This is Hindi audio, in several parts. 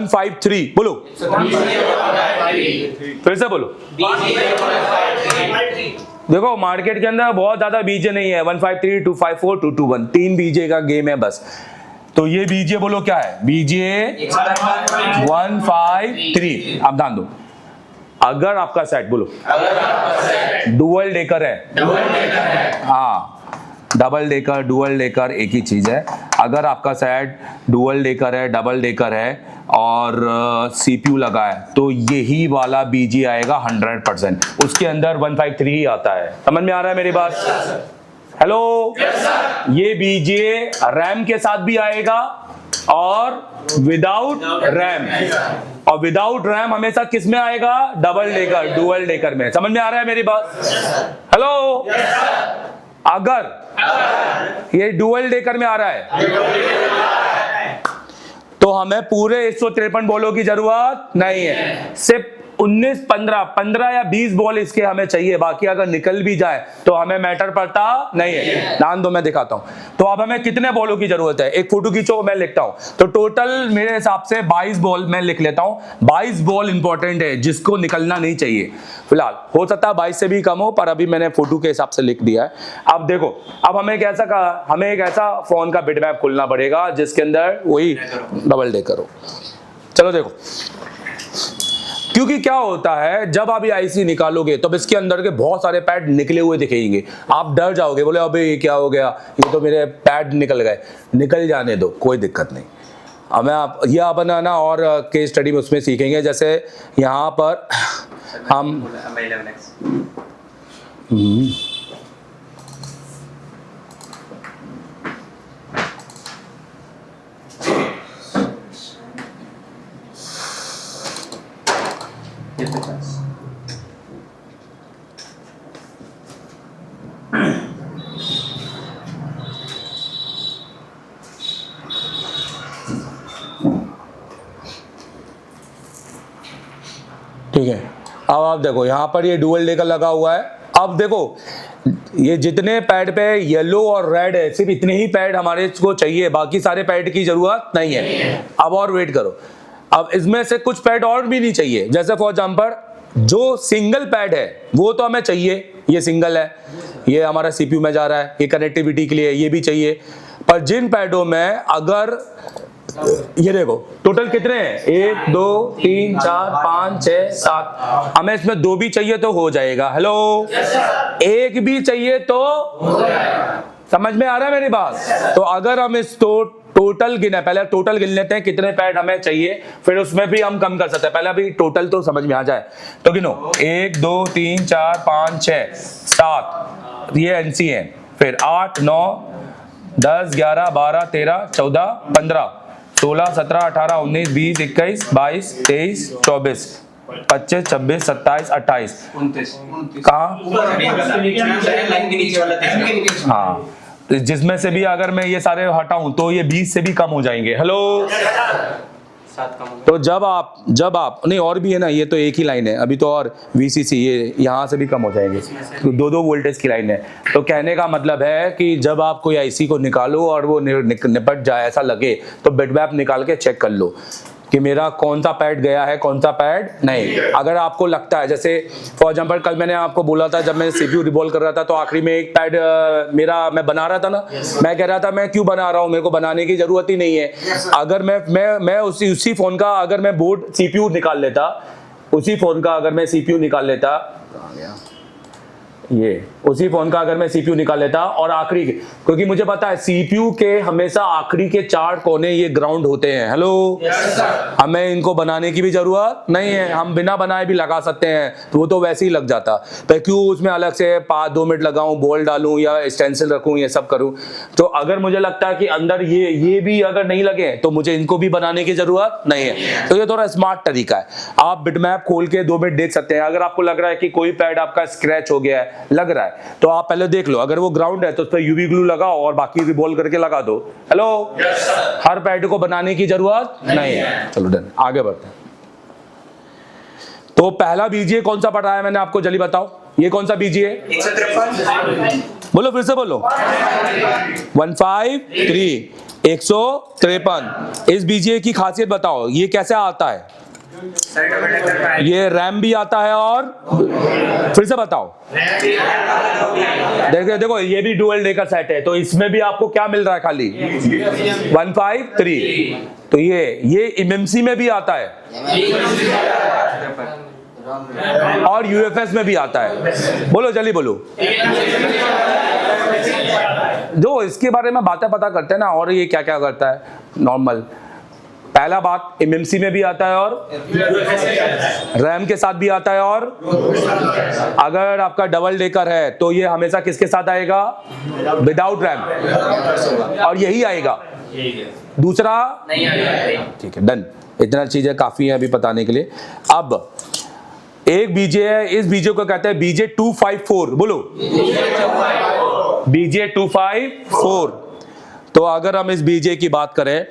153 बोलो, फिर से बोलो। देखो मार्केट के अंदर बहुत ज्यादा बीजे नहीं है, 153, 254, 221, 3 बीजे का गेम है बस। तो ये बीजे बोलो क्या है, बीजे 153। आप ध्यान दो, अगर आपका सेट बोलो डुअल डेकर है, हाँ डबल डेकर डुअल डेकर एक ही चीज है। अगर आपका सेट डुअल डेकर है, डबल डेकर है और सीपीयू लगा है तो यही वाला बीजी आएगा 100%। उसके अंदर 153 ही आता है। समझ में आ रहा है मेरी बात? हेलो, ये बीजे रैम के साथ भी आएगा और विदाउट रैम, और विदाउट रैम हमेशा किस में आएगा, डबल डेकर डुअल डेकर में। समझ में आ रहा है मेरी बात? हेलो, अगर ये डुअल डेकर में आ रहा है तो हमें पूरे 153 बॉलों की जरूरत नहीं है, सिर्फ 19, 15 या 20 बॉल इसके हमें चाहिए। बाकी अगर निकल भी जाए तो हमें मैटर पड़ता नहीं है। ध्यान दो, मैं दिखाता हूं। तो अब हमें कितने बॉलों की जरूरत है, एक फोटो खींचो, मैं लिखता हूं। तो टोटल मेरे हिसाब से 22 बॉल मैं लिख लेता हूं। 22 बॉल इंपॉर्टेंट है जिसको निकलना नहीं चाहिए। फिलहाल हो सकता है 22 से भी कम हो, पर अभी मैंने फोटो के हिसाब से लिख दिया है। अब देखो, अब हमें एक ऐसा फोन का बिटमैप खोलना पड़ेगा जिसके अंदर वही डबल डेकर हो। चलो देखो, क्योंकि क्या होता है जब आप ये आईसी निकालोगे तो इसके अंदर के बहुत सारे पैड निकले हुए दिखेंगे। आप डर जाओगे, बोले अबे ये क्या हो गया, ये तो मेरे पैड निकल गए। निकल जाने दो, कोई दिक्कत नहीं। हमें आप ये अपन ना और केस स्टडी में उसमें सीखेंगे। जैसे यहाँ पर हम ठीक है। अब आप देखो यहाँ पर ये डुअल डेकर लगा हुआ है। अब देखो ये जितने पैड पे येलो और रेड है, सिर्फ इतने ही पैड हमारे को चाहिए, बाकी सारे पैड की जरूरत नहीं है। अब और वेट करो, अब इसमें से कुछ पैड और भी नहीं चाहिए। जैसे फॉर एग्जांपल जो सिंगल पैड है वो तो हमें चाहिए, ये सिंगल है, ये हमारा सीपीयू में जा रहा है, ये कनेक्टिविटी के लिए ये भी चाहिए। पर जिन पैडों में अगर ये देखो टोटल कितने हैं, 1 2 3 4 5 6 7, हमें इसमें 2 भी चाहिए तो हो जाएगा। हेलो, एक भी चाहिए तो हो जाएगा। समझ में आ रहा है मेरी बात? तो अगर हम इस टोटल गिने, पहले टोटल गिन लेते हैं कितने पैड हमें चाहिए, फिर उसमें भी हम कम कर सकते हैं। पहले अभी टोटल तो समझ में आ जाए तो गिनो, 1 2 3 4 5 6 7, ये एनसी है, फिर 8 9 10 11 12 13 14 15 16 17 18 19 20 21 22 23 24 25 26 27 28 कहाँ, हाँ, जिसमें से भी अगर मैं ये सारे हटाऊं तो ये 20 से भी कम हो जाएंगे। हेलो, तो जब आप नहीं, और भी है ना, ये तो एक ही लाइन है अभी तो, और वीसीसी ये यहाँ से भी कम हो जाएंगे, तो 2 वोल्टेज की लाइन है। तो कहने का मतलब है कि जब आप कोई आईसी को निकालो और वो निपट जाए ऐसा लगे तो बिटमैप निकाल के चेक कर लो कि मेरा कौन सा पैड गया है, कौन सा पैड नहीं। अगर आपको लगता है, जैसे फॉर एग्जांपल कल मैंने आपको बोला था जब मैं सीपीयू रिवॉल्व कर रहा था तो आखिरी में एक पैड मैं बना रहा था ना, मैं कह रहा था मैं क्यों बना रहा हूँ, मेरे को बनाने की जरूरत ही नहीं है। अगर मैं उसी फोन का अगर मैं बोर्ड सीपीयू निकाल लेता, उसी फोन का अगर मैं सीपीयू निकाल लेता, ये उसी फोन का अगर मैं सीपीयू निकाल लेता और आखिरी, क्योंकि मुझे पता है सीपीयू के हमेशा आखिरी के 4 कोने ये ग्राउंड होते हैं। हेलो, हमें इनको बनाने की भी जरूरत नहीं है, हम बिना बनाए भी लगा सकते हैं, तो वो तो वैसे ही लग जाता। तो क्यों उसमें अलग से 5-2 मिनट लगाऊं, बॉल डालूं या स्टेंसिल रखूं, ये सब करूं। तो अगर मुझे लगता है कि अंदर ये भी अगर नहीं लगे तो मुझे इनको भी बनाने की जरूरत नहीं है। तो ये थोड़ा स्मार्ट तरीका है। आप बिटमैप खोल के 2 मिनट देख सकते हैं। अगर आपको लग रहा है कि कोई पैड आपका स्क्रैच हो गया है, लग रहा है, तो आप पहले देख लो, अगर वो ग्राउंड है तो उस पर यूवी ग्लू लगाओ और बाकी रिवॉल्व करके लगा दो। हेलो, हर पैड को बनाने की जरूरत नहीं है। चलो डन, आगे बढ़ते हैं। तो पहला बीजीए कौन सा पढ़ रहा है मैंने आपको, जल्दी बताओ, ये कौन सा बीजीए? 153। बोलो, फिर से बोलो, 153। 153। इस बीजीए की खासियत बताओ, ये कैसे आता है? ये रैम भी आता है और फिर से बताओ। देखो ये भी डुअल डेकर सेट है, तो इसमें भी आपको क्या मिल रहा है? खाली 153। तो ये एमएमसी में भी आता है और यूएफएस में भी आता है। बोलो जल्दी बोलो। जो इसके बारे में बातें पता करते हैं ना, और ये क्या क्या करता है नॉर्मल। पहला बात, एमएमसी में भी आता है और रैम के साथ भी आता है, और अगर आपका डबल डेकर है तो ये हमेशा किसके साथ आएगा? विदाउट रैम, और यही आएगा, दूसरा नहीं आएगा। ठीक है, डन। इतना चीजें काफी है अभी बताने के लिए। अब एक बीजे है, इस बीजे को कहते हैं बीजे 254। बोलो बीजे 254। तो अगर हम इस बीजे की बात करें,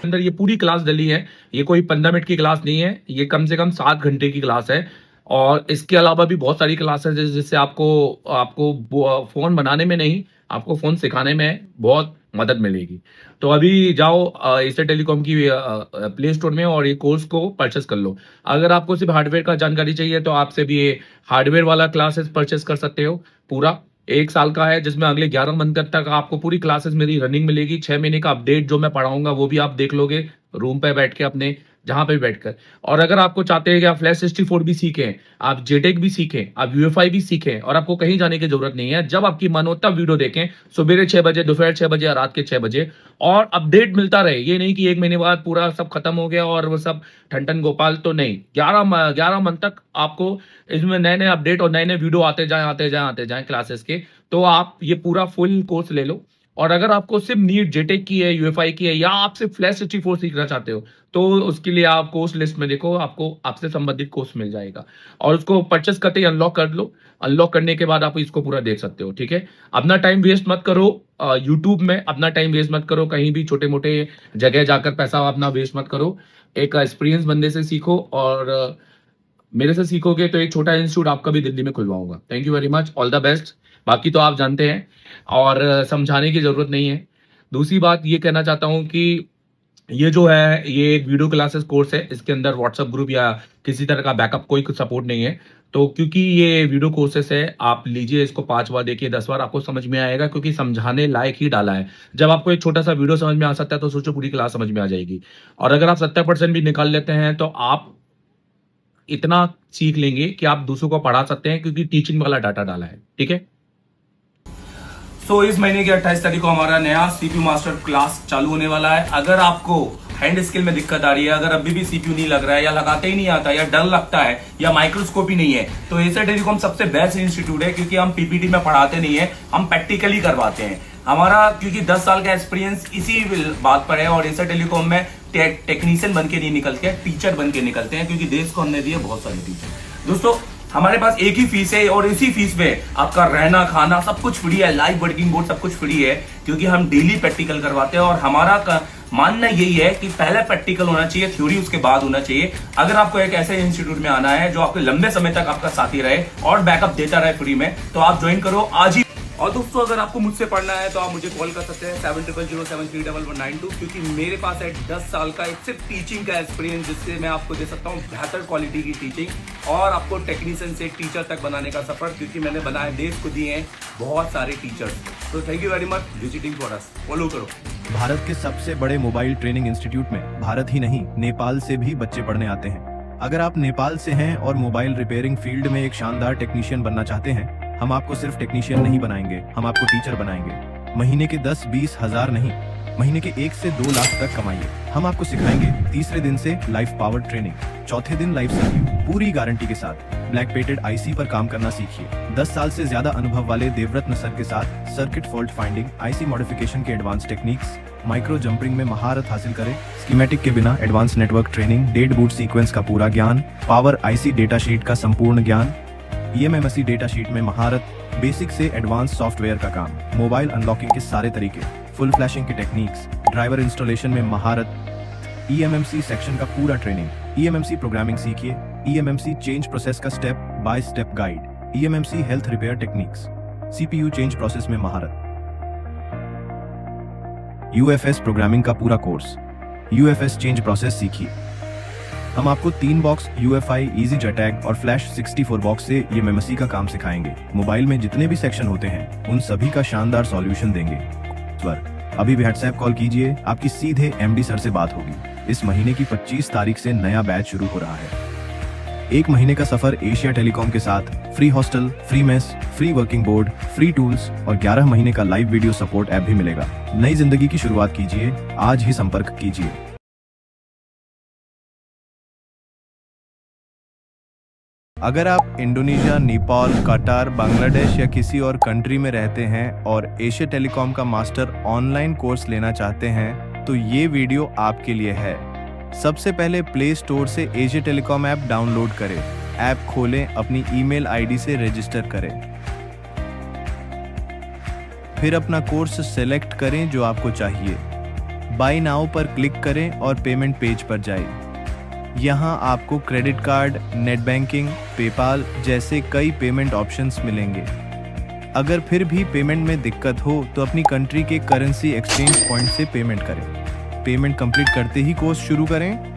अंदर ये पूरी क्लास डली है। ये कोई 15 मिनट की क्लास नहीं है, ये कम से कम 7 घंटे की क्लास है। और इसके अलावा भी बहुत सारी क्लासेस है जिससे आपको फोन बनाने में नहीं, आपको फोन सिखाने में बहुत मदद मिलेगी। तो अभी जाओ एसर टेलीकॉम की प्ले स्टोर में और ये कोर्स को परचेस कर लो। अगर आपको सिर्फ हार्डवेयर का जानकारी चाहिए तो आप सिर्फ ये हार्डवेयर वाला क्लासेस परचेस कर सकते हो। पूरा 1 साल का है, जिसमें अगले 11 मंथ तक आपको पूरी क्लासेस मेरी रनिंग मिलेगी। 6 महीने का अपडेट जो मैं पढ़ाऊंगा वो भी आप देख लोगे रूम पे बैठ के, अपने जहां पे बैठकर। और अगर आपको चाहते हैं कि आप फ्लैश 64 भी सीखें, आप जेटेक भी सीखें, आप यूएफआई भी सीखें, और आपको कहीं जाने की जरूरत नहीं है, जब आपकी मन हो तब वीडियो देखें, सुबह 6 बजे, दोपहर 6 बजे या रात के 6 बजे, और अपडेट मिलता रहे। ये नहीं कि 1 महीने बाद पूरा सब खत्म हो गया और वो सब ठन गोपाल, तो नहीं। 11 मंथ तक आपको इसमें नए नए अपडेट और नए नए वीडियो आते जाए क्लासेस के। तो आप ये पूरा फुल कोर्स ले लो। और अगर आपको सिर्फ नीट जेटेक की है, यूएफआई की है, या आप सिर्फ फ्लैश 64 सीखना चाहते हो, तो उसके लिए आप कोर्स लिस्ट में देखो, आपको आपसे संबंधित कोर्स मिल जाएगा। और उसको परचेस करते ही अनलॉक कर लो। अनलॉक करने के बाद आप इसको पूरा देख सकते हो। ठीक है, अपना टाइम वेस्ट मत करो यूट्यूब में, अपना टाइम वेस्ट मत करो कहीं भी छोटे मोटे जगह जाकर, पैसा अपना वेस्ट मत करो। एक एक्सपीरियंस बंदे से सीखो, और मेरे से सीखोगे तो एक छोटा इंस्टीट्यूट आपका भी दिल्ली में खुलवाऊंगा। Thank you very much, all the best. बाकी तो आप जानते हैं और समझाने की जरूरत नहीं है। दूसरी बात ये कहना चाहता हूं कि ये जो है ये एक वीडियो क्लासेस कोर्स है, इसके अंदर व्हाट्सएप ग्रुप या किसी तरह का बैकअप कोई सपोर्ट नहीं है। तो क्योंकि ये वीडियो कोर्सेस है, आप लीजिए इसको 5 बार देखिए, 10 बार आपको समझ में आएगा, क्योंकि समझाने लायक ही डाला है। जब आपको एक छोटा सा वीडियो समझ में आ सकता है तो सोचो पूरी क्लास समझ में आ जाएगी। और अगर आप 70% भी निकाल लेते हैं तो आप इतना सीख लेंगे कि आप दूसरों को पढ़ा सकते हैं, क्योंकि टीचिंग वाला डाटा डाला है। ठीक है, इस महीने की 28 तारीख को हमारा नया सीपीयू मास्टर क्लास चालू होने वाला है। अगर आपको हैंड स्किल में दिक्कत आ रही है, अगर अभी भी सीपीयू नहीं लग रहा है, या लगाते ही नहीं आता, या डर लगता है, या माइक्रोस्कोप ही नहीं है, तो एसर टेलीकॉम सबसे बेस्ट इंस्टीट्यूट है। क्योंकि हम पीपीटी में पढ़ाते नहीं है, हम प्रैक्टिकली करवाते हैं। हमारा क्योंकि 10 साल का एक्सपीरियंस इसी बात पर है, और एसर टेलीकॉम में टेक्नीशियन बन के नहीं निकलते हैं, टीचर बन के निकलते हैं, क्योंकि देश को हमने दिए बहुत सारे टीचर। दोस्तों, हमारे पास एक ही फीस है, और इसी फीस में आपका रहना खाना सब कुछ फ्री है, लाइव वर्किंग बोर्ड सब कुछ फ्री है, क्योंकि हम डेली प्रैक्टिकल करवाते हैं। और हमारा मानना यही है कि पहले प्रैक्टिकल होना चाहिए, थ्योरी उसके बाद होना चाहिए। अगर आपको एक ऐसे इंस्टीट्यूट में आना है जो आपके लंबे समय तक आपका साथी रहे और बैकअप देता रहे फ्री में, तो आप ज्वाइन करो आज ही। और दोस्तों, अगर आपको मुझसे पढ़ना है तो आप मुझे कॉल कर सकते हैं 7007373192, क्योंकि मेरे पास है 10 साल का एक सिर्फ टीचिंग का एक्सपीरियंस, जिससे मैं आपको दे सकता हूँ बेहतर क्वालिटी की टीचिंग और आपको टेक्नीशियन से टीचर तक बनाने का सफर, क्योंकि मैंने बनाए, देश को दिए हैं बहुत सारे टीचर्स। तो thank you very much visiting for us. Follow करो। भारत के सबसे बड़े मोबाइल ट्रेनिंग इंस्टीट्यूट में भारत ही नहीं, नेपाल से भी बच्चे पढ़ने आते हैं। अगर आप नेपाल से हैं और मोबाइल रिपेयरिंग फील्ड में एक शानदार टेक्नीशियन बनना चाहते हैं, हम आपको सिर्फ टेक्नीशियन नहीं बनाएंगे, हम आपको टीचर बनाएंगे। महीने के 10-20 हज़ार नहीं, महीने के 1 से 2 लाख तक कमाइए। हम आपको सिखाएंगे तीसरे दिन से लाइफ पावर ट्रेनिंग, चौथे दिन लाइफ सर्विस, पूरी गारंटी के साथ। ब्लैक पेटेड आईसी पर काम करना सीखिए। 10 साल से ज्यादा अनुभव वाले देवव्रत सर के साथ circuit fault finding, IC modification के एडवांस टेक्निक्स, माइक्रो जंपरिंग में महारत हासिल करें। स्कीमेटिक के बिना advance network training, dead boot sequence का पूरा ज्ञान, पावर आईसी डेटा शीट का संपूर्ण ज्ञान, ईएमएमसी डेटा शीट में महारत, बेसिक से एडवांस सॉफ्टवेयर का काम, मोबाइल अनलॉकिंग के सारे तरीके, फुल फ्लैशिंग की टेक्निक्स, ड्राइवर इंस्टॉलेशन में महारत, ईएमएमसी सेक्शन का पूरा ट्रेनिंग, ईएमएमसी प्रोग्रामिंग सीखिए, ईएमएमसी चेंज प्रोसेस का step by step guide, eMMC health repair techniques, CPU change process में महारत, UFS प्रोग्रामिंग का पूरा कोर्स। UFS चेंज प्रोसेस सीखिए। हम आपको 3 बॉक्स UEFI इजी JTAG और फ्लैश 64 बॉक्स से ये मेमोसी का काम सिखाएंगे। मोबाइल में जितने भी सेक्शन होते हैं उन सभी का शानदार सॉल्यूशन देंगे। अभी भी व्हाट्सएप कॉल कीजिए, आपकी सीधे MD सर से बात होगी। इस महीने की 25 तारीख से नया बैच शुरू हो रहा है। 1 महीने का सफर एशिया टेलीकॉम के साथ, free hostel, free mess, free working board, free tools और 11 महीने का लाइव वीडियो सपोर्ट ऐप भी मिलेगा। नई जिंदगी की शुरुआत कीजिए, आज ही संपर्क कीजिए। अगर आप इंडोनेशिया, नेपाल, कतार, बांग्लादेश या किसी और कंट्री में रहते हैं और एशिया टेलीकॉम का मास्टर ऑनलाइन कोर्स लेना चाहते हैं तो ये वीडियो आपके लिए है। सबसे पहले प्ले स्टोर से एशिया टेलीकॉम ऐप डाउनलोड करें। ऐप खोलें, अपनी ईमेल आईडी से रजिस्टर करें। फिर अपना कोर्स सेलेक्ट करें जो आपको चाहिए। बाय नाउ पर क्लिक करें और पेमेंट पेज पर जाएं। यहाँ आपको credit card, net banking, PayPal जैसे कई पेमेंट ऑप्शंस मिलेंगे। अगर फिर भी पेमेंट में दिक्कत हो तो अपनी कंट्री के करेंसी एक्सचेंज पॉइंट से पेमेंट करें। पेमेंट कंप्लीट करते ही कोर्स शुरू करें।